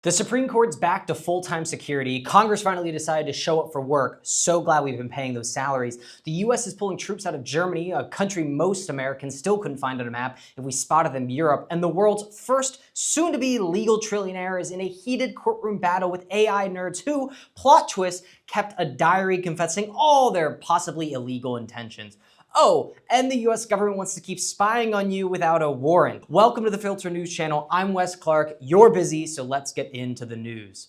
The Supreme Court's back to full-time security. Congress finally decided to show up for work. So glad we've been paying those salaries. The US is pulling troops out of Germany, a country most Americans still couldn't find on a map if we spotted them in Europe. And the world's first soon-to-be legal trillionaire is in a heated courtroom battle with AI nerds who, plot twist, kept a diary confessing all their possibly illegal intentions. Oh, and the US government wants to keep spying on you without a warrant. Welcome to the Filter News channel. I'm Wes Clark. You're busy, so let's get into the news.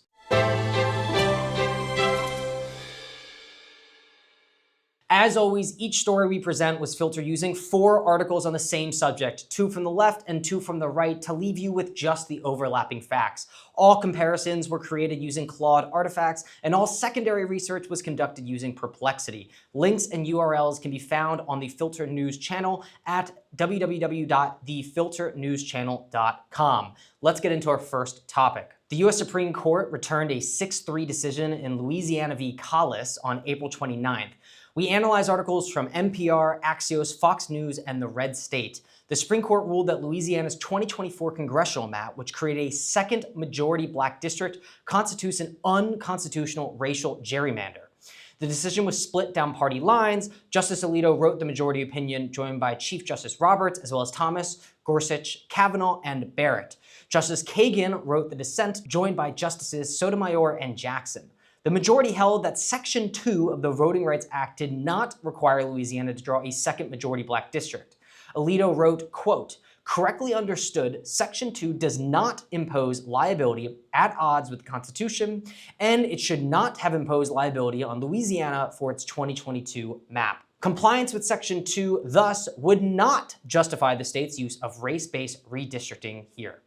As always, each story we present was filtered using 4 articles on the same subject, 2 from the left and 2 from the right, to leave you with just the overlapping facts. All comparisons were created using Claude artifacts, and all secondary research was conducted using Perplexity. Links and URLs can be found on the Filter News channel at www.thefilternewschannel.com. Let's get into our first topic. The US Supreme Court returned a 6-3 decision in Louisiana v. Collis on April 29th. We analyze articles from NPR, Axios, Fox News, and the Red State. The Supreme Court ruled that Louisiana's 2024 congressional map, which created a second majority black district, constitutes an unconstitutional racial gerrymander. The decision was split down party lines. Justice Alito wrote the majority opinion, joined by Chief Justice Roberts, as well as Thomas, Gorsuch, Kavanaugh, and Barrett. Justice Kagan wrote the dissent, joined by Justices Sotomayor and Jackson. The majority held that Section 2 of the Voting Rights Act did not require Louisiana to draw a second majority black district. Alito wrote, quote, "Correctly understood, Section 2 does not impose liability at odds with the Constitution, and it should not have imposed liability on Louisiana for its 2022 map. Compliance with Section 2 thus would not justify the state's use of race-based redistricting here."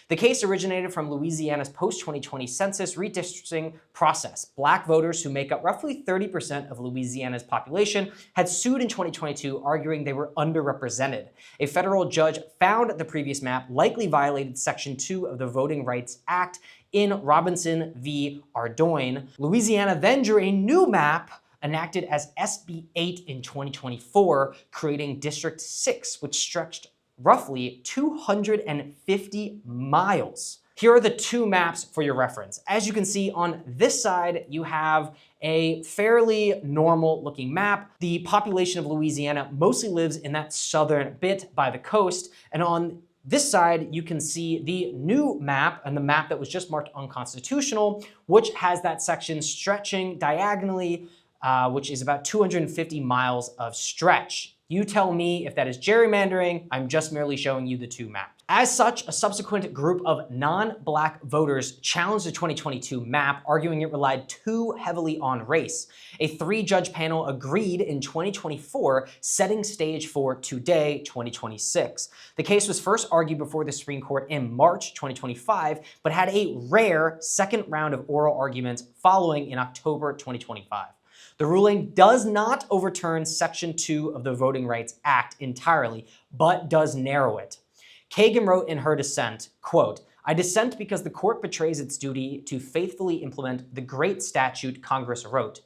The case originated from Louisiana's post-2020 census redistricting process. Black voters, who make up roughly 30% of Louisiana's population, had sued in 2022, arguing they were underrepresented. A federal judge found the previous map likely violated Section 2 of the Voting Rights Act in Robinson v. Ardoin. Louisiana then drew a new map enacted as SB 8 in 2024, creating District 6, which stretched roughly 250 miles. Here are the 2 maps for your reference. As you can see on this side, you have a fairly normal looking map. The population of Louisiana mostly lives in that southern bit by the coast. And on this side, you can see the new map, and the map that was just marked unconstitutional, which has that section stretching diagonally, which is about 250 miles of stretch. You tell me if that is gerrymandering. I'm just merely showing you the 2 maps. As such, a subsequent group of non-black voters challenged the 2022 map, arguing it relied too heavily on race. A 3-judge panel agreed in 2024, setting stage for today, 2026. The case was first argued before the Supreme Court in March 2025, but had a rare second round of oral arguments following in October 2025. The ruling does not overturn Section 2 of the Voting Rights Act entirely, but does narrow it. Kagan wrote in her dissent, quote, "I dissent because the court betrays its duty to faithfully implement the great statute Congress wrote.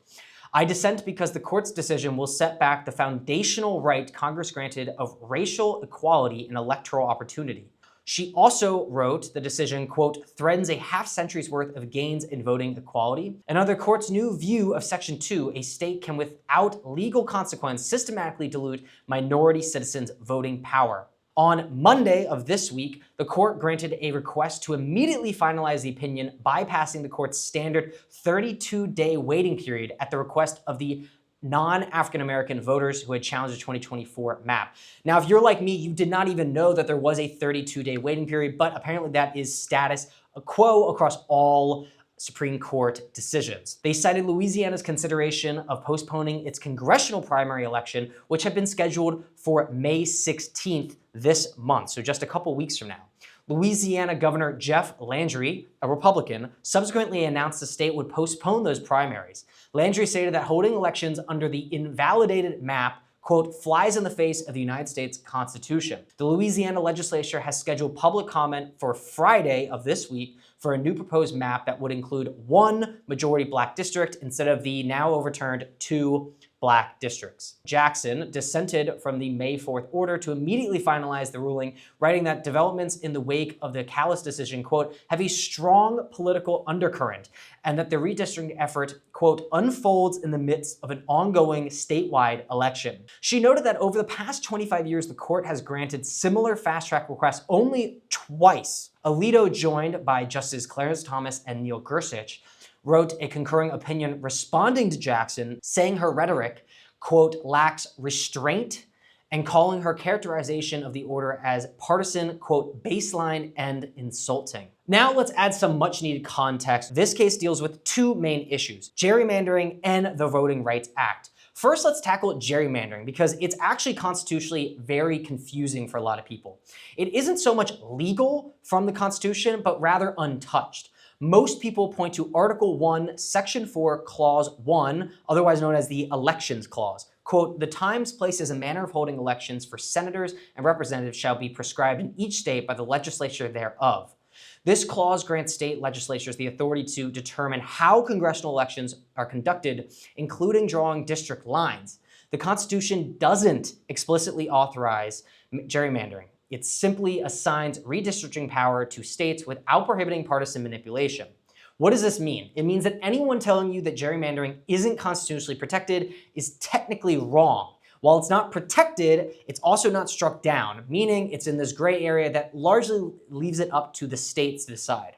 I dissent because the court's decision will set back the foundational right Congress granted of racial equality and electoral opportunity." She also wrote the decision, quote, "threatens a half-century's worth of gains in voting equality. And under the court's new view of Section 2, a state can without legal consequence systematically dilute minority citizens' voting power." On Monday of this week, the court granted a request to immediately finalize the opinion, bypassing the court's standard 32-day waiting period at the request of the non-African-American voters who had challenged the 2024 map. Now, if you're like me, you did not even know that there was a 32-day waiting period, but apparently that is status quo across all Supreme Court decisions. They cited Louisiana's consideration of postponing its congressional primary election, which had been scheduled for May 16th this month, so just a couple weeks from now. Louisiana Governor Jeff Landry, a Republican, subsequently announced the state would postpone those primaries. Landry stated that holding elections under the invalidated map, quote, "flies in the face of the United States Constitution." The Louisiana legislature has scheduled public comment for Friday of this week for a new proposed map that would include 1 majority black district instead of the now overturned 2 black districts. Jackson dissented from the May 4th order to immediately finalize the ruling, writing that developments in the wake of the Callis decision, quote, have a strong political undercurrent, and that the redistricting effort, quote, unfolds in the midst of an ongoing statewide election. She noted that over the past 25 years, the court has granted similar fast-track requests only twice. Alito, joined by Justice Clarence Thomas and Neil Gorsuch, wrote a concurring opinion responding to Jackson, saying her rhetoric, quote, lacks restraint, and calling her characterization of the order as partisan, quote, baseline and insulting. Now let's add some much needed context. This case deals with two main issues, gerrymandering and the Voting Rights Act. First, let's tackle gerrymandering because it's actually constitutionally very confusing for a lot of people. It isn't so much legal from the Constitution, but rather untouched. Most people point to Article 1, Section 4, Clause 1, otherwise known as the Elections Clause. Quote, the times, places, and manner of holding elections for senators and representatives shall be prescribed in each state by the legislature thereof. This clause grants state legislatures the authority to determine how congressional elections are conducted, including drawing district lines. The Constitution doesn't explicitly authorize gerrymandering. It simply assigns redistricting power to states without prohibiting partisan manipulation. What does this mean? It means that anyone telling you that gerrymandering isn't constitutionally protected is technically wrong. While it's not protected, it's also not struck down, meaning it's in this gray area that largely leaves it up to the states to decide.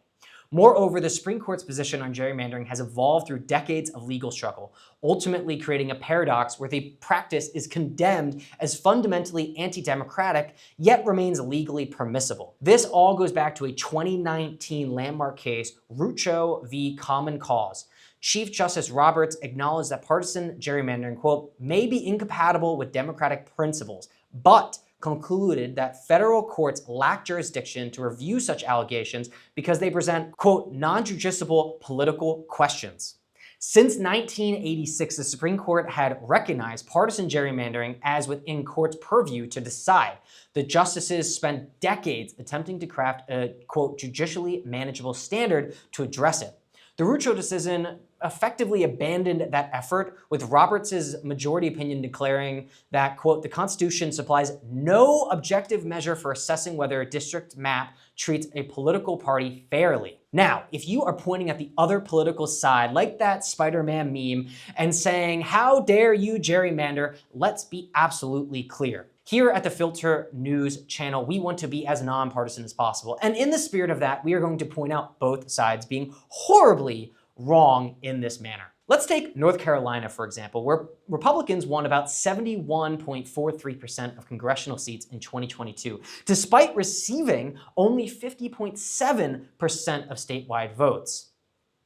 Moreover, the Supreme Court's position on gerrymandering has evolved through decades of legal struggle, ultimately creating a paradox where the practice is condemned as fundamentally anti-democratic, yet remains legally permissible. This all goes back to a 2019 landmark case, Rucho v. Common Cause. Chief Justice Roberts acknowledged that partisan gerrymandering, quote, may be incompatible with democratic principles, but concluded that federal courts lack jurisdiction to review such allegations because they present, quote, non-judiciable political questions. Since 1986, the Supreme Court had recognized partisan gerrymandering as within court's purview to decide. The justices spent decades attempting to craft a, quote, judicially manageable standard to address it. The Rucho decision effectively abandoned that effort, with Roberts' majority opinion declaring that, quote, the Constitution supplies no objective measure for assessing whether a district map treats a political party fairly. Now, if you are pointing at the other political side, like that Spider-Man meme, and saying, how dare you gerrymander, let's be absolutely clear. Here at the Filter News channel, we want to be as nonpartisan as possible. And in the spirit of that, we are going to point out both sides being horribly wrong in this manner. Let's take North Carolina, for example, where Republicans won about 71.43% of congressional seats in 2022, despite receiving only 50.7% of statewide votes.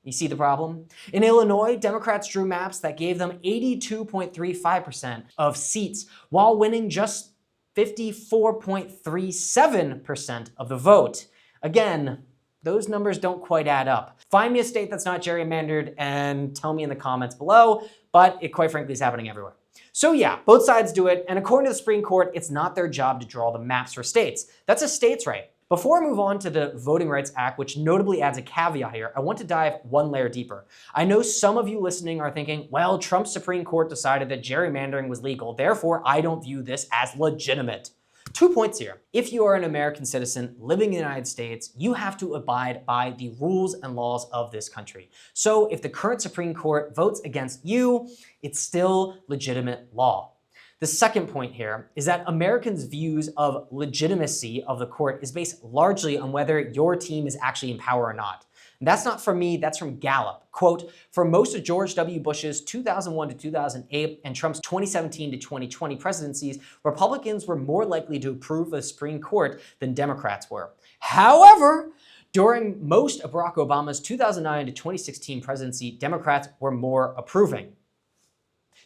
You see the problem? In Illinois, Democrats drew maps that gave them 82.35% of seats while winning just 54.37% of the vote. Again, those numbers don't quite add up. Find me a state that's not gerrymandered and tell me in the comments below, but it quite frankly is happening everywhere. So yeah, both sides do it, and according to the Supreme Court, it's not their job to draw the maps for states. That's a state's right. Before I move on to the Voting Rights Act, which notably adds a caveat here, I want to dive one layer deeper. I know some of you listening are thinking, well, Trump's Supreme Court decided that gerrymandering was legal, therefore I don't view this as legitimate. 2 points here. If you are an American citizen living in the United States, you have to abide by the rules and laws of this country. So if the current Supreme Court votes against you, it's still legitimate law. The second point here is that Americans' views of legitimacy of the court is based largely on whether your team is actually in power or not. And that's not from me, that's from Gallup. Quote, for most of George W. Bush's 2001 to 2008 and Trump's 2017 to 2020 presidencies, Republicans were more likely to approve of the Supreme Court than Democrats were. However, during most of Barack Obama's 2009 to 2016 presidency, Democrats were more approving.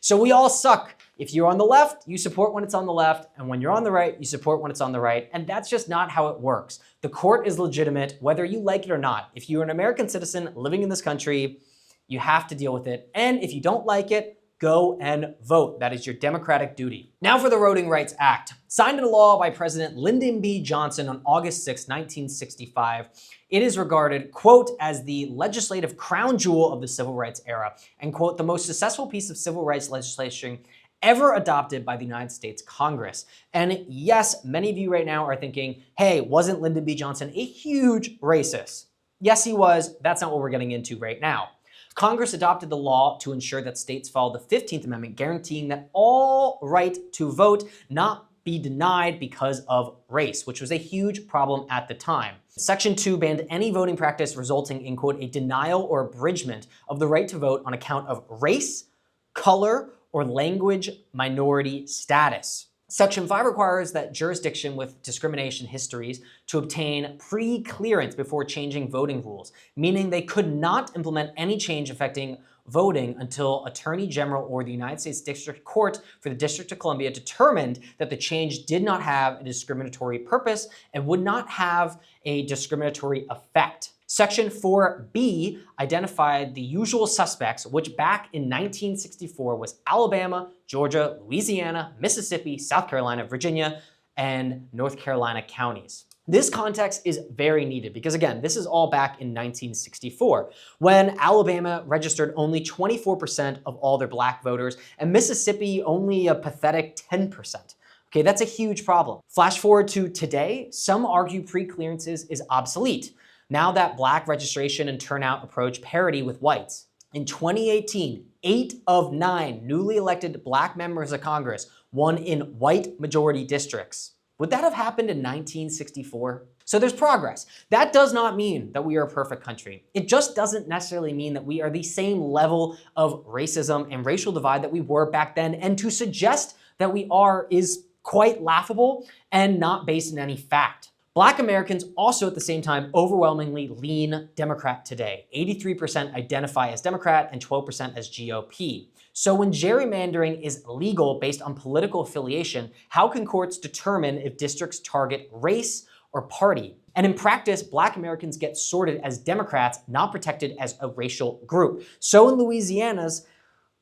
So we all suck. If you're on the left, you support when it's on the left, and when you're on the right, you support when it's on the right, and that's just not how it works. The court is legitimate, whether you like it or not. If you're an American citizen living in this country, you have to deal with it, and if you don't like it, go and vote. That is your democratic duty. Now for the Voting Rights Act. Signed into law by President Lyndon B. Johnson on August 6, 1965, it is regarded, quote, as the legislative crown jewel of the civil rights era, and, quote, the most successful piece of civil rights legislation ever adopted by the United States Congress. And yes, many of you right now are thinking, hey, wasn't Lyndon B. Johnson a huge racist? Yes, he was. That's not what we're getting into right now. Congress adopted the law to ensure that states followed the 15th Amendment, guaranteeing that all right to vote not be denied because of race, which was a huge problem at the time. Section 2 banned any voting practice resulting in, quote, a denial or abridgment of the right to vote on account of race, color, or language minority status. Section 5 requires that jurisdiction with discrimination histories to obtain pre-clearance before changing voting rules, meaning they could not implement any change affecting voting until Attorney General or the United States District Court for the District of Columbia determined that the change did not have a discriminatory purpose and would not have a discriminatory effect. Section 4B identified the usual suspects, which back in 1964 was Alabama, Georgia, Louisiana, Mississippi, South Carolina, Virginia, and North Carolina counties. This context is very needed because, again, this is all back in 1964, when Alabama registered only 24% of all their black voters and Mississippi only a pathetic 10%. Okay, that's a huge problem. Flash forward to today, some argue pre-clearances is obsolete, now that black registration and turnout approach parity with whites. In 2018, 8 of 9 newly elected black members of Congress won in white majority districts. Would that have happened in 1964? So there's progress. That does not mean that we are a perfect country. It just doesn't necessarily mean that we are the same level of racism and racial divide that we were back then, and to suggest that we are is quite laughable and not based in any fact. Black Americans also at the same time overwhelmingly lean Democrat today. 83% identify as Democrat and 12% as GOP. So when gerrymandering is legal based on political affiliation, how can courts determine if districts target race or party? And in practice, black Americans get sorted as Democrats, not protected as a racial group. So in Louisiana's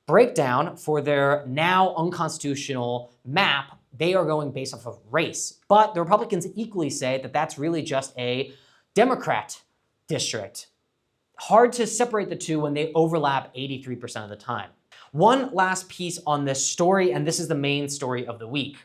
breakdown for their now unconstitutional map, they are going based off of race. But the Republicans equally say that that's really just a Democrat district. Hard to separate the two when they overlap 83% of the time. One last piece on this story, and this is the main story of the week.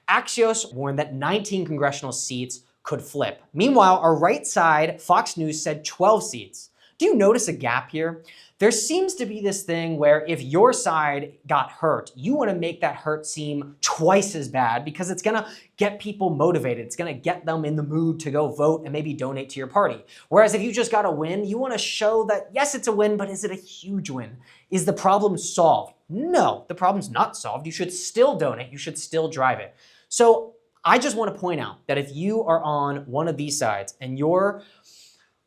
Axios warned that 19 congressional seats could flip. Meanwhile, our right side, Fox News, said 12 seats. Do you notice a gap here? There seems to be this thing where if your side got hurt, you want to make that hurt seem twice as bad because it's going to get people motivated. It's going to get them in the mood to go vote and maybe donate to your party. Whereas if you just got a win, you want to show that, yes, it's a win, but is it a huge win? Is the problem solved? No, the problem's not solved. You should still donate. You should still drive it. So I just want to point out that if you are on one of these sides and your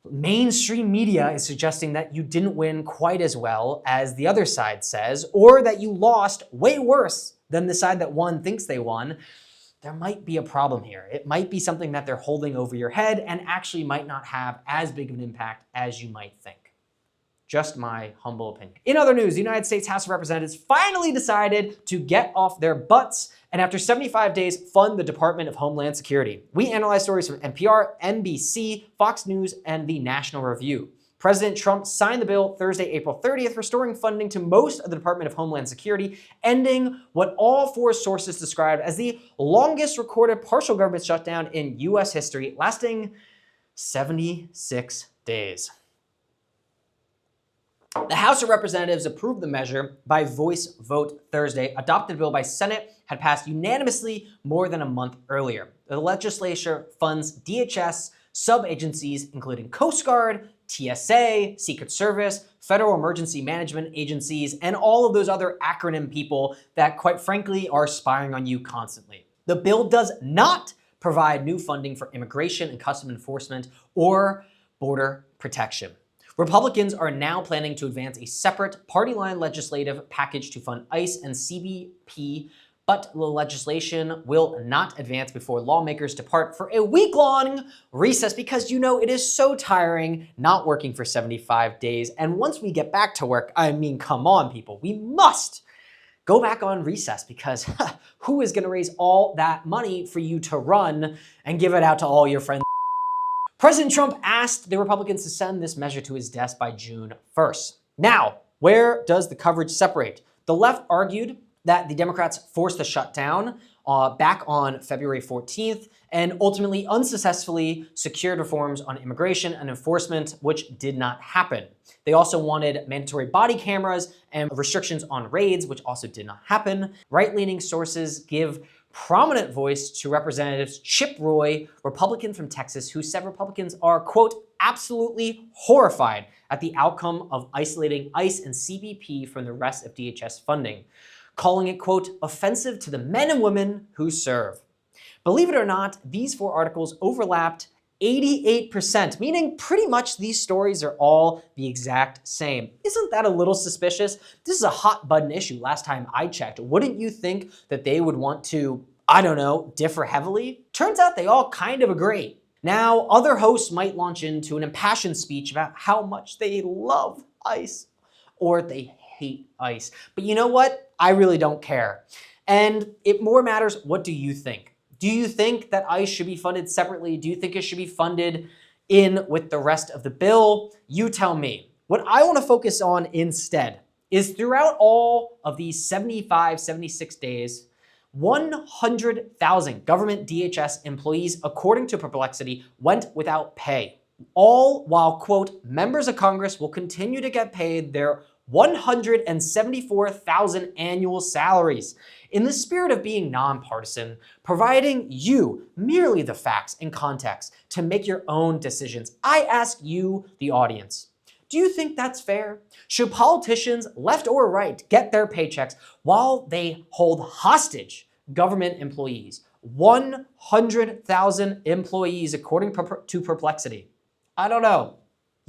mainstream media is suggesting that you didn't win quite as well as the other side says, or that you lost way worse than the side that won thinks they won, there might be a problem here. It might be something that they're holding over your head and actually might not have as big of an impact as you might think. Just my humble opinion. In other news, the United States House of Representatives finally decided to get off their butts and after 75 days fund the Department of Homeland Security. We analyze stories from NPR, NBC, Fox News, and the National Review. President Trump signed the bill Thursday, April 30th, restoring funding to most of the Department of Homeland Security, ending what all four sources described as the longest recorded partial government shutdown in U.S. history, lasting 76 days. The House of Representatives approved the measure by voice vote Thursday. Adopted the bill by Senate had passed unanimously more than a month earlier. The legislature funds DHS sub-agencies, including Coast Guard, TSA, Secret Service, Federal Emergency Management Agencies, and all of those other acronym people that, quite frankly, are spying on you constantly. The bill does not provide new funding for immigration and customs enforcement or border protection. Republicans are now planning to advance a separate party-line legislative package to fund ICE and CBP, but the legislation will not advance before lawmakers depart for a week-long recess because, you know, it is so tiring not working for 75 days. And once we get back to work, I mean, come on, people, we must go back on recess because who is going to raise all that money for you to run and give it out to all your friends? President Trump asked the Republicans to send this measure to his desk by June 1st. Now, where does the coverage separate? The left argued that the Democrats forced the shutdown back on February 14th and ultimately unsuccessfully secured reforms on immigration and enforcement, which did not happen. They also wanted mandatory body cameras and restrictions on raids, which also did not happen. Right-leaning sources give prominent voice to Representatives Chip Roy, Republican from Texas, who said Republicans are, quote, absolutely horrified at the outcome of isolating ICE and CBP from the rest of DHS funding, calling it, quote, offensive to the men and women who serve. Believe it or not, these four articles overlapped 88%, meaning pretty much these stories are all the exact same. Isn't that a little suspicious? This is a hot button issue last time I checked. Wouldn't you think that they would want to, I don't know, differ heavily? Turns out they all kind of agree. Now, other hosts might launch into an impassioned speech about how much they love ICE or they hate ICE. But you know what? I really don't care. And it more matters, what do you think? Do you think that ICE should be funded separately? Do you think it should be funded in with the rest of the bill? You tell me. What I want to focus on instead is throughout all of these 75, 76 days, 100,000 government DHS employees, according to Perplexity, went without pay. All while, quote, members of Congress will continue to get paid their 174,000 annual salaries. In the spirit of being nonpartisan, providing you merely the facts and context to make your own decisions, I ask you, the audience, do you think that's fair? Should politicians, left or right, get their paychecks while they hold hostage government employees? 100,000 employees, according to Perplexity. I don't know.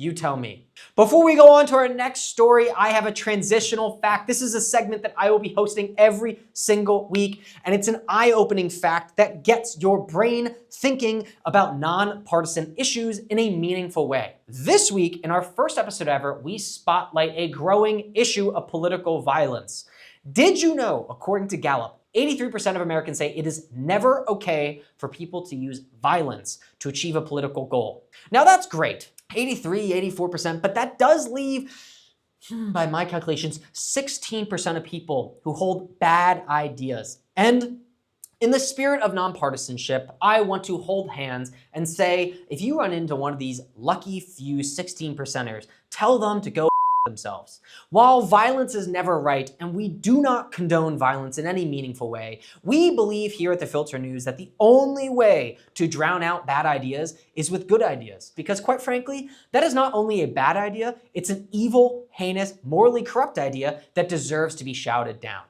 You tell me. Before we go on to our next story, I have a transitional fact. This is a segment that I will be hosting every single week, and it's an eye-opening fact that gets your brain thinking about nonpartisan issues in a meaningful way. This week, in our first episode ever, we spotlight a growing issue of political violence. Did you know, according to Gallup, 83% of Americans say it is never okay for people to use violence to achieve a political goal. Now that's great. 83, 84%, but that does leave, by my calculations, 16% of people who hold bad ideas. And in the spirit of nonpartisanship, I want to hold hands and say, if you run into one of these lucky few 16%ers, tell them to go themselves. While violence is never right, and we do not condone violence in any meaningful way, we believe here at the Filter News that the only way to drown out bad ideas is with good ideas. Because quite frankly, that is not only a bad idea, it's an evil, heinous, morally corrupt idea that deserves to be shouted down.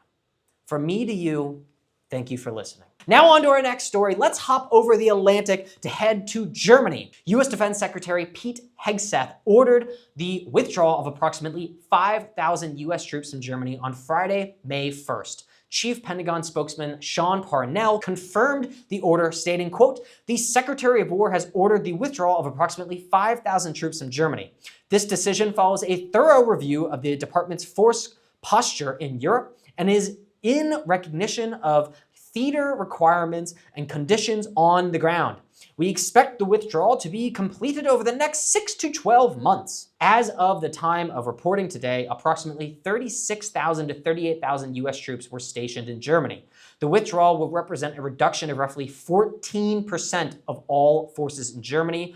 From me to you, thank you for listening. Now on to our next story. Let's hop over the Atlantic to head to Germany. U.S. Defense Secretary Pete Hegseth ordered the withdrawal of approximately 5,000 U.S. troops from Germany on Friday, May 1st. Chief Pentagon spokesman Sean Parnell confirmed the order, stating, quote, the Secretary of War has ordered the withdrawal of approximately 5,000 troops from Germany. This decision follows a thorough review of the department's force posture in Europe and is in recognition of theater requirements and conditions on the ground. We expect the withdrawal to be completed over the next 6 to 12 months. As of the time of reporting today, approximately 36,000 to 38,000 US troops were stationed in Germany. The withdrawal will represent a reduction of roughly 14% of all forces in Germany,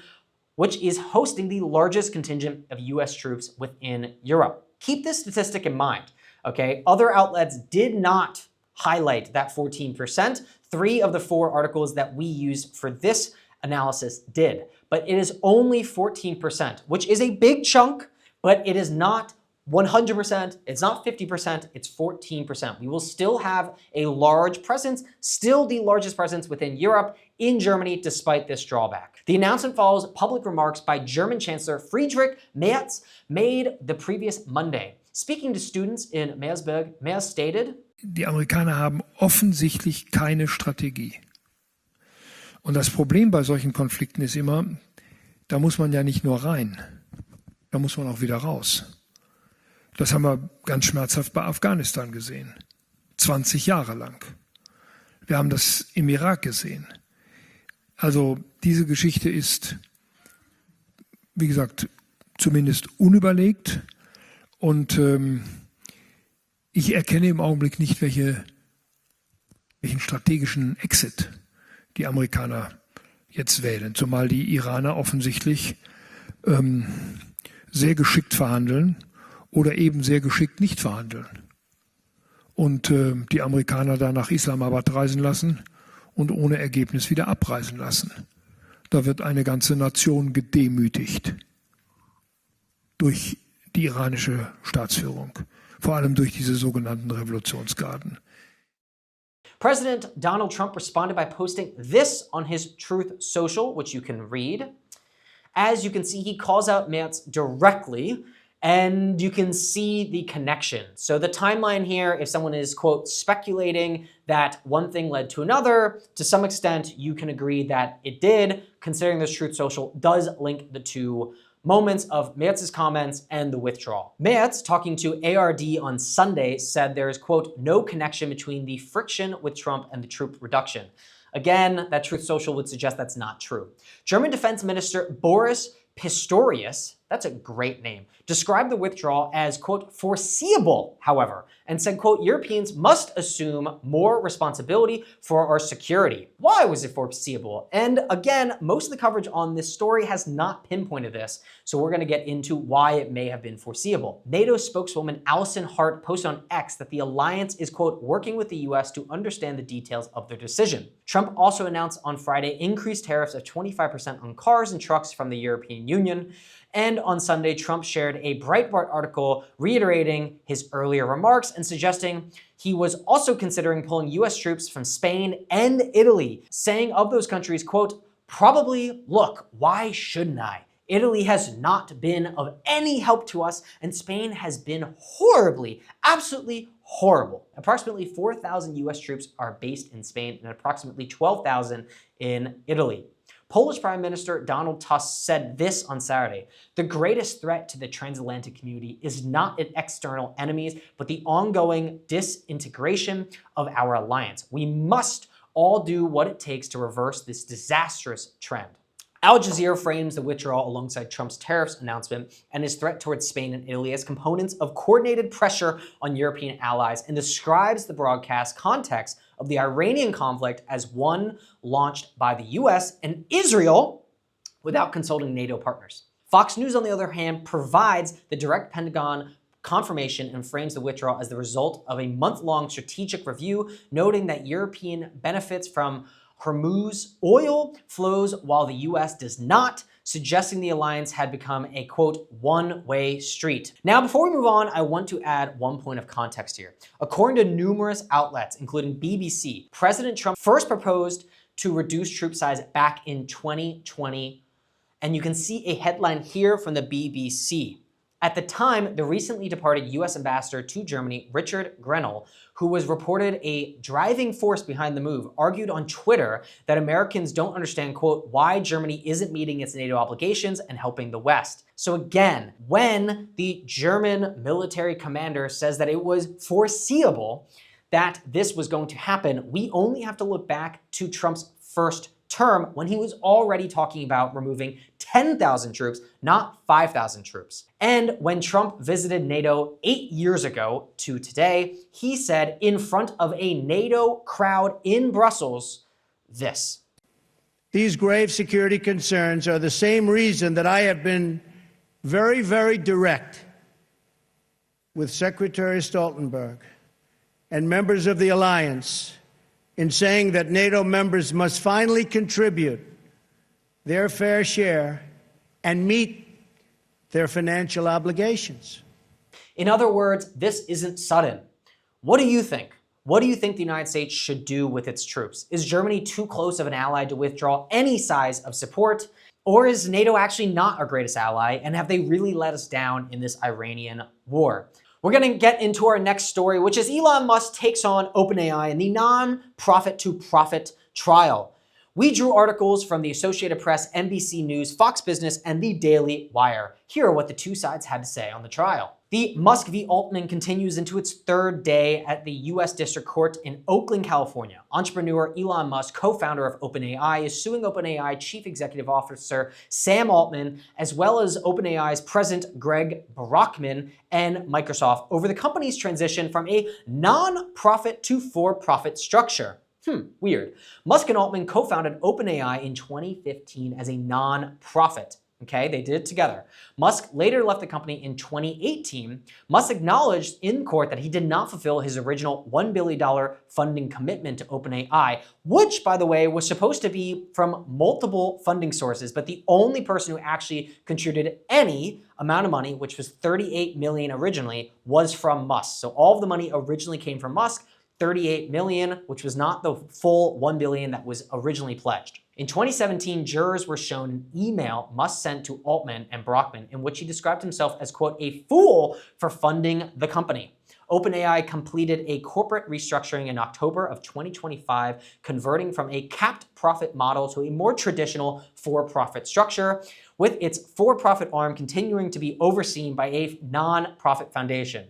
which is hosting the largest contingent of US troops within Europe. Keep this statistic in mind, okay? Other outlets did not highlight that 14%. 3 of the 4 articles that we used for this analysis did, but it is only 14%, which is a big chunk, but it is not 100%, it's not 50%, it's 14%. We will still have a large presence, still the largest presence within Europe, in Germany, despite this drawback. The announcement follows public remarks by German Chancellor Friedrich Merz made the previous Monday. Speaking to students in Meersburg, Merz stated, Die Amerikaner haben offensichtlich keine Strategie. Und das Problem bei solchen Konflikten ist immer, da muss man ja nicht nur rein, da muss man auch wieder raus. Das haben wir ganz schmerzhaft bei Afghanistan gesehen. 20 Jahre lang. Wir haben das im Irak gesehen. Also diese Geschichte ist, wie gesagt, zumindest unüberlegt. Und ich erkenne im Augenblick nicht, welchen strategischen Exit die Amerikaner jetzt wählen. Zumal die Iraner offensichtlich sehr geschickt verhandeln oder eben sehr geschickt nicht verhandeln. Und die Amerikaner da nach Islamabad reisen lassen und ohne Ergebnis wieder abreisen lassen. Da wird eine ganze Nation gedemütigt durch die iranische Staatsführung, vor allem durch diese sogenannten Revolutionsgarden. President Donald Trump responded by posting this on his Truth Social, which you can read. As you can see, he calls out Merz directly, and you can see the connection. So the timeline here, if someone is, quote, speculating that one thing led to another, to some extent, you can agree that it did, considering this Truth Social does link the two moments of Merz's comments and the withdrawal. Merz, talking to ARD on Sunday, said there is, quote, no connection between the friction with Trump and the troop reduction. Again, that Truth Social would suggest that's not true. German Defense Minister Boris Pistorius, that's a great name, described the withdrawal as, quote, foreseeable, however, and said, quote, Europeans must assume more responsibility for our security. Why was it foreseeable? And again, most of the coverage on this story has not pinpointed this, so we're going to get into why it may have been foreseeable. NATO spokeswoman Alison Hart posted on X that the alliance is, quote, working with the US to understand the details of their decision. Trump also announced on Friday increased tariffs of 25% on cars and trucks from the European Union. And on Sunday, Trump shared a Breitbart article reiterating his earlier remarks and suggesting he was also considering pulling US troops from Spain and Italy, saying of those countries, quote, probably, look, why shouldn't I? Italy has not been of any help to us, and Spain has been horribly, absolutely horrible. Approximately 4,000 US troops are based in Spain and approximately 12,000 in Italy. Polish Prime Minister Donald Tusk said this on Saturday: the greatest threat to the transatlantic community is not its external enemies, but the ongoing disintegration of our alliance. We must all do what it takes to reverse this disastrous trend. Al Jazeera frames the withdrawal alongside Trump's tariffs announcement and his threat towards Spain and Italy as components of coordinated pressure on European allies, and describes the broadcast context of the Iranian conflict as one launched by the US and Israel without consulting NATO partners. Fox News, on the other hand, provides the direct Pentagon confirmation and frames the withdrawal as the result of a month-long strategic review, noting that European benefits from Hormuz oil flows while the US does not, suggesting the alliance had become a, quote, one-way street. Now, before we move on, I want to add one point of context here. According to numerous outlets, including BBC, President Trump first proposed to reduce troop size back in 2020, and you can see a headline here from the BBC. At the time, the recently departed US ambassador to Germany, Richard Grenell, who was reported a driving force behind the move, argued on Twitter that Americans don't understand, quote, why Germany isn't meeting its NATO obligations and helping the West. So again, when the German military commander says that it was foreseeable that this was going to happen, we only have to look back to Trump's first term when he was already talking about removing 10,000 troops, not 5,000 troops. And when Trump visited NATO 8 years ago to today, he said in front of a NATO crowd in Brussels, this. These grave security concerns are the same reason that I have been very, very direct with Secretary Stoltenberg and members of the alliance in saying that NATO members must finally contribute their fair share and meet their financial obligations. In other words, this isn't sudden. What do you think? What do you think the United States should do with its troops? Is Germany too close of an ally to withdraw any size of support? Or is NATO actually not our greatest ally, and have they really let us down in this Iranian war? We're going to get into our next story, which is Elon Musk takes on OpenAI in the non-profit to profit trial. We drew articles from the Associated Press, NBC News, Fox Business, and the Daily Wire. Here are what the two sides had to say on the trial. The Musk v. Altman continues into its third day at the U.S. District Court in Oakland, California. Entrepreneur Elon Musk, co-founder of OpenAI, is suing OpenAI Chief Executive Officer Sam Altman, as well as OpenAI's President Greg Brockman and Microsoft over the company's transition from a non-profit to for-profit structure. Weird. Musk and Altman co-founded OpenAI in 2015 as a non-profit. Okay, they did it together. Musk later left the company in 2018. Musk acknowledged in court that he did not fulfill his original $1 billion funding commitment to OpenAI, which, by the way, was supposed to be from multiple funding sources, but the only person who actually contributed any amount of money, which was $38 million originally, was from Musk. So all of the money originally came from Musk, $38 million, which was not the full $1 billion that was originally pledged. In 2017, jurors were shown an email Musk sent to Altman and Brockman in which he described himself as, quote, a fool for funding the company. OpenAI completed a corporate restructuring in October of 2025, converting from a capped profit model to a more traditional for-profit structure, with its for-profit arm continuing to be overseen by a non-profit foundation.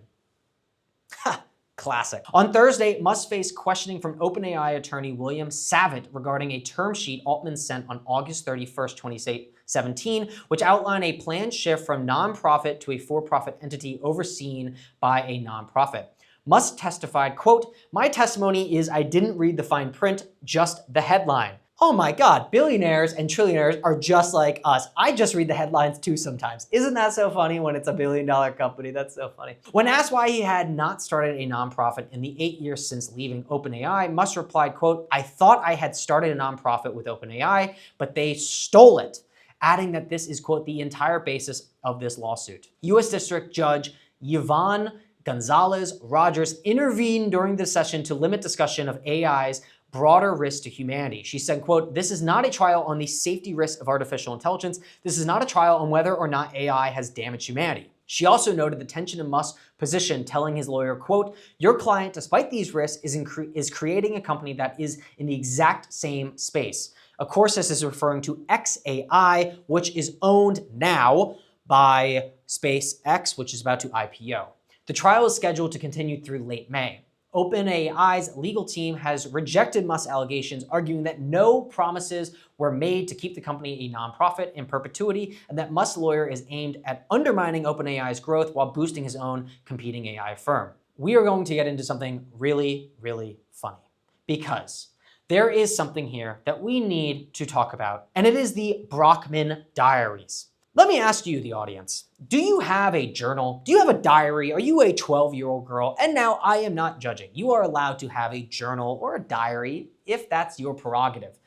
Classic. On Thursday, Musk faced questioning from OpenAI attorney William Savitt regarding a term sheet Altman sent on August 31st, 2017, which outlined a planned shift from nonprofit to a for-profit entity overseen by a nonprofit. Musk testified, quote, "My testimony is I didn't read the fine print, just the headline." Oh my God, billionaires and trillionaires are just like us. I just read the headlines too sometimes. Isn't that so funny when it's a billion-dollar company? That's so funny. When asked why he had not started a nonprofit in the 8 years since leaving OpenAI, Musk replied, quote, "I thought I had started a nonprofit with OpenAI, but they stole it," adding that this is, quote, the entire basis of this lawsuit. U.S. District Judge Yvonne Gonzalez Rogers intervened during the session to limit discussion of AI's broader risk to humanity. She said, quote, "This is not a trial on the safety risks of artificial intelligence. This is not a trial on whether or not AI has damaged humanity." She also noted the tension in Musk's position, telling his lawyer, quote, "Your client, despite these risks, is creating a company that is in the exact same space." Of course, this is referring to xAI, which is owned now by SpaceX, which is about to IPO. The trial is scheduled to continue through late May. OpenAI's legal team has rejected Musk's allegations, arguing that no promises were made to keep the company a nonprofit in perpetuity, and that Musk's lawyer is aimed at undermining OpenAI's growth while boosting his own competing AI firm. We are going to get into something really, really funny, because there is something here that we need to talk about, and it is the Brockman diaries. Let me ask you, the audience, do you have a journal? Do you have a diary? Are you a 12-year-old girl? And now I am not judging. You are allowed to have a journal or a diary if that's your prerogative.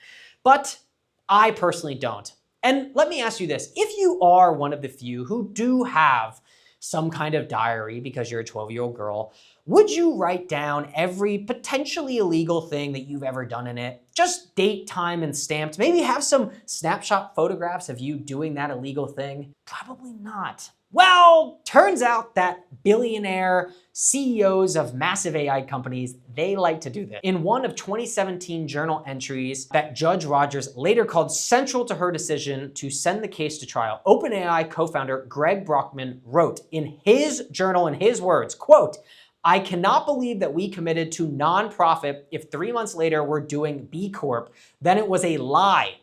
But I personally don't. And let me ask you this. If you are one of the few who do have some kind of diary because you're a 12-year-old girl, would you write down every potentially illegal thing that you've ever done in it? Just date, time, and stamped. Maybe have some snapshot photographs of you doing that illegal thing? Probably not. Well, turns out that billionaire CEOs of massive AI companies, they like to do this. In one of 2017 journal entries that Judge Rogers later called central to her decision to send the case to trial, OpenAI co-founder Greg Brockman wrote in his journal, in his words, quote, "I cannot believe that we committed to nonprofit if 3 months later we're doing B Corp. Then it was a lie."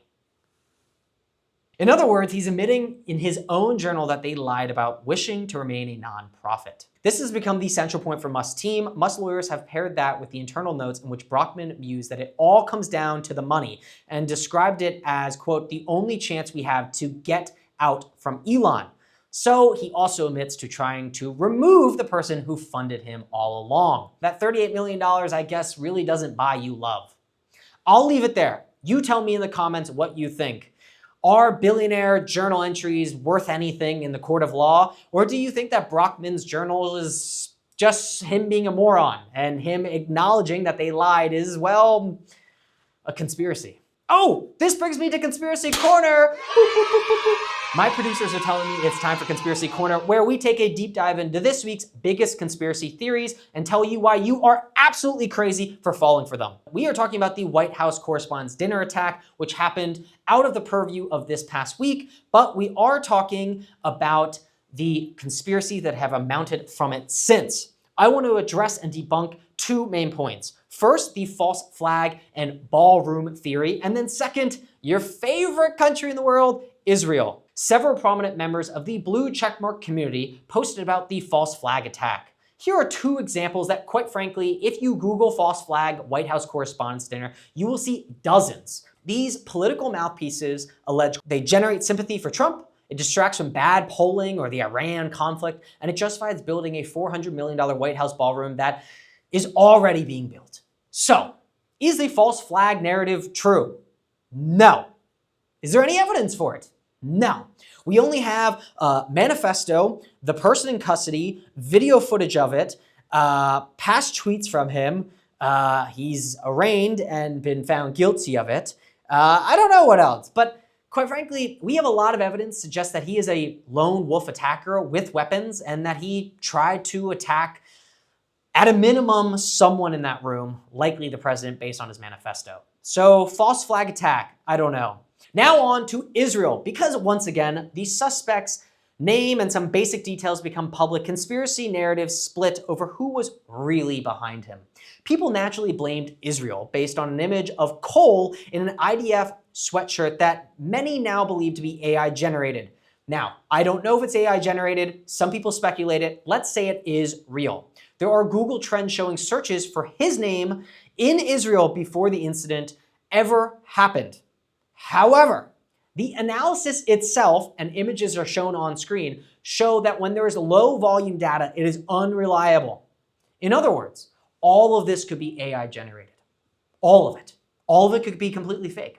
In other words, he's admitting in his own journal that they lied about wishing to remain a nonprofit. This has become the central point for Musk's team. Musk lawyers have paired that with the internal notes in which Brockman views that it all comes down to the money and described it as, quote, the only chance we have to get out from Elon. So he also admits to trying to remove the person who funded him all along. That $38 million, I guess, really doesn't buy you love. I'll leave it there. You tell me in the comments what you think. Are billionaire journal entries worth anything in the court of law? Or do you think that Brockman's journal is just him being a moron and him acknowledging that they lied is, well, a conspiracy? Oh, this brings me to Conspiracy Corner. My producers are telling me it's time for Conspiracy Corner, where we take a deep dive into this week's biggest conspiracy theories and tell you why you are absolutely crazy for falling for them. We are talking about the White House correspondents' dinner attack, which happened out of the purview of this past week, but we are talking about the conspiracy that have amounted from it since. I want to address and debunk two main points. First, the false flag and ballroom theory, and then second, your favorite country in the world, Israel. Several prominent members of the blue checkmark community posted about the false flag attack. Here are two examples that, quite frankly, if you Google false flag White House correspondents' dinner, you will see dozens. These political mouthpieces allege they generate sympathy for Trump, it distracts from bad polling or the Iran conflict, and it justifies building a $400 million White House ballroom that is already being built. So, is the false flag narrative true? No. Is there any evidence for it? No. We only have a manifesto, the person in custody, video footage of it, past tweets from him. He's arraigned and been found guilty of it. I don't know what else, but quite frankly, we have a lot of evidence to suggest that he is a lone wolf attacker with weapons and that he tried to attack, at a minimum, someone in that room, likely the president based on his manifesto. So false flag attack, I don't know. Now on to Israel, because once again, the suspect's name and some basic details become public. Conspiracy narratives split over who was really behind him. People naturally blamed Israel based on an image of Cole in an IDF sweatshirt that many now believe to be AI generated. Now, I don't know if it's AI generated. Some people speculate it. Let's say it is real. There are Google trends showing searches for his name in Israel before the incident ever happened. However, the analysis itself, and images are shown on screen, show that when there is low volume data, it is unreliable. In other words, all of this could be AI generated. All of it. All of it could be completely fake.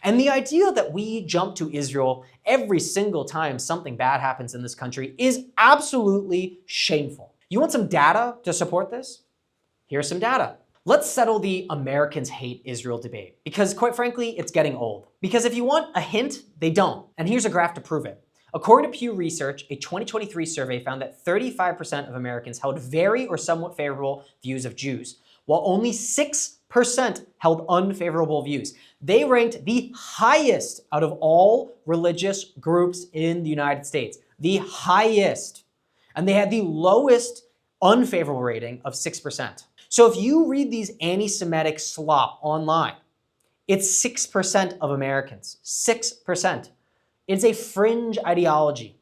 And the idea that we jump to Israel every single time something bad happens in this country is absolutely shameful. You want some data to support this? Here's some data. Let's settle the Americans hate Israel debate, because quite frankly, it's getting old. Because if you want a hint, they don't. And here's a graph to prove it. According to Pew Research, a 2023 survey found that 35% of Americans held very or somewhat favorable views of Jews, while only 6% held unfavorable views. They ranked the highest out of all religious groups in the United States. The highest. And they had the lowest unfavorable rating of 6%. So if you read these anti-Semitic slop online, it's 6% of Americans. 6%. It's a fringe ideology.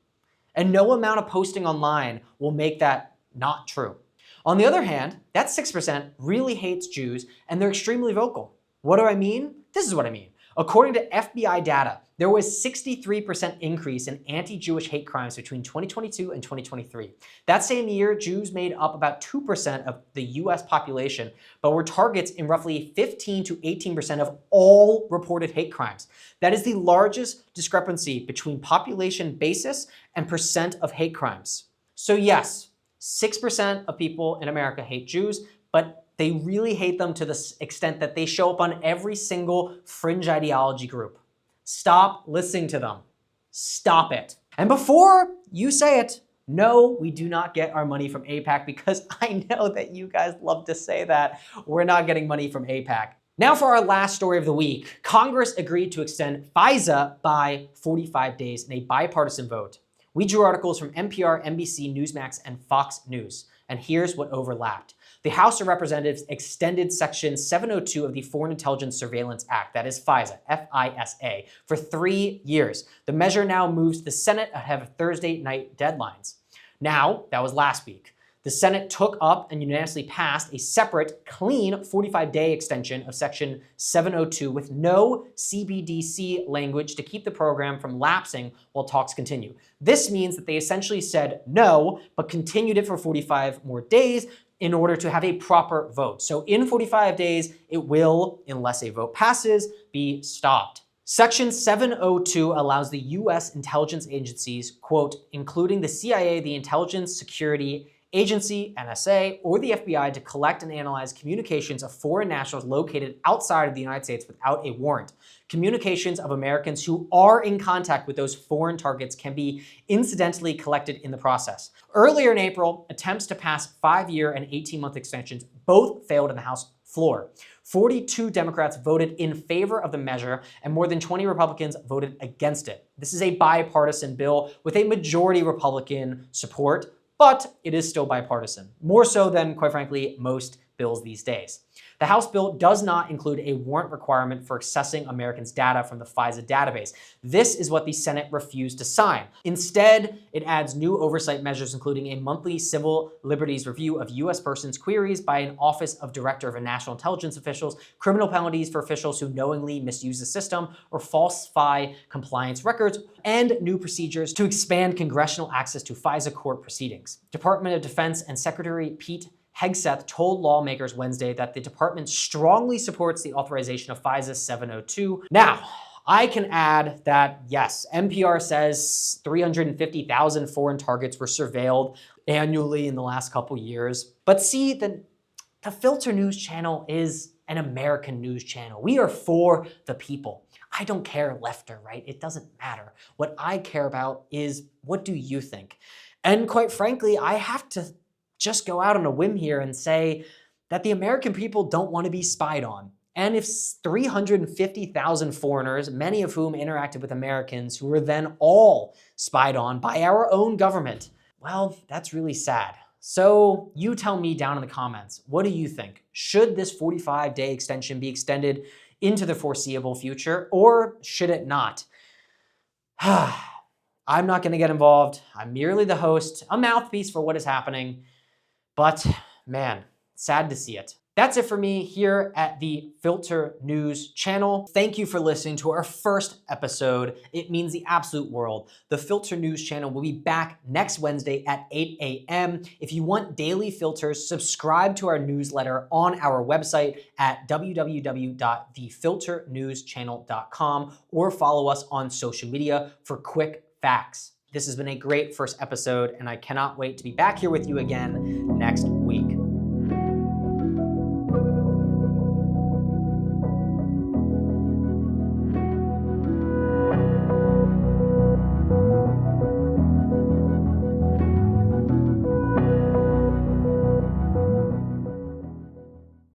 And no amount of posting online will make that not true. On the other hand, that 6% really hates Jews and they're extremely vocal. What do I mean? This is what I mean. According to FBI data, there was 63% increase in anti-Jewish hate crimes between 2022 and 2023. That same year, Jews made up about 2% of the US population, but were targets in roughly 15 to 18% of all reported hate crimes. That is the largest discrepancy between population basis and percent of hate crimes. So yes, 6% of people in America hate Jews, but they really hate them to the extent that they show up on every single fringe ideology group. Stop listening to them. Stop it. And before you say it, no, we do not get our money from AIPAC, because I know that you guys love to say that. We're not getting money from AIPAC. Now for our last story of the week. Congress agreed to extend FISA by 45 days in a bipartisan vote. We drew articles from NPR, NBC, Newsmax, and Fox News. And here's what overlapped. The House of Representatives extended Section 702 of the Foreign Intelligence Surveillance Act, that is FISA, F-I-S-A, for 3 years. The measure now moves to the Senate ahead of Thursday night deadlines. Now, that was last week. The Senate took up and unanimously passed a separate, clean 45-day extension of Section 702 with no CBDC language to keep the program from lapsing while talks continue. This means that they essentially said no, but continued it for 45 more days in order to have a proper vote. So in 45 days, it will, unless a vote passes, be stopped. Section 702 allows the U.S. intelligence agencies, quote, including the CIA, the Intelligence Security agency, NSA, or the FBI to collect and analyze communications of foreign nationals located outside of the United States without a warrant. Communications of Americans who are in contact with those foreign targets can be incidentally collected in the process. Earlier in April, attempts to pass 5-year and 18-month extensions both failed in the House floor. 42 Democrats voted in favor of the measure, and more than 20 Republicans voted against it. This is a bipartisan bill with a majority Republican support, but it is still bipartisan, more so than, quite frankly, most bills these days. The House bill does not include a warrant requirement for accessing Americans' data from the FISA database. This is what the Senate refused to sign. Instead, it adds new oversight measures, including a monthly civil liberties review of U.S. persons' queries by an Office of Director of National Intelligence officials, criminal penalties for officials who knowingly misuse the system or falsify compliance records, and new procedures to expand congressional access to FISA court proceedings. Department of Defense and Secretary Pete Hegseth told lawmakers Wednesday that the department strongly supports the authorization of FISA 702. Now, I can add that, yes, NPR says 350,000 foreign targets were surveilled annually in the last couple years. But see, the Filter News channel is an American news channel. We are for the people. I don't care left or right. It doesn't matter. What I care about is, what do you think? And quite frankly, I have to just go out on a whim here and say that the American people don't want to be spied on. And if 350,000 foreigners, many of whom interacted with Americans who were then all spied on by our own government, well, that's really sad. So you tell me down in the comments, what do you think? Should this 45-day extension be extended into the foreseeable future, or should it not? I'm not going to get involved. I'm merely the host, a mouthpiece for what is happening. But man, sad to see it. That's it for me here at the Filter News channel. Thank you for listening to our first episode. It means the absolute world. The Filter News channel will be back next Wednesday at 8 a.m. If you want daily filters, subscribe to our newsletter on our website at www.thefilternewschannel.com or follow us on social media for quick facts. This has been a great first episode, and I cannot wait to be back here with you again next week.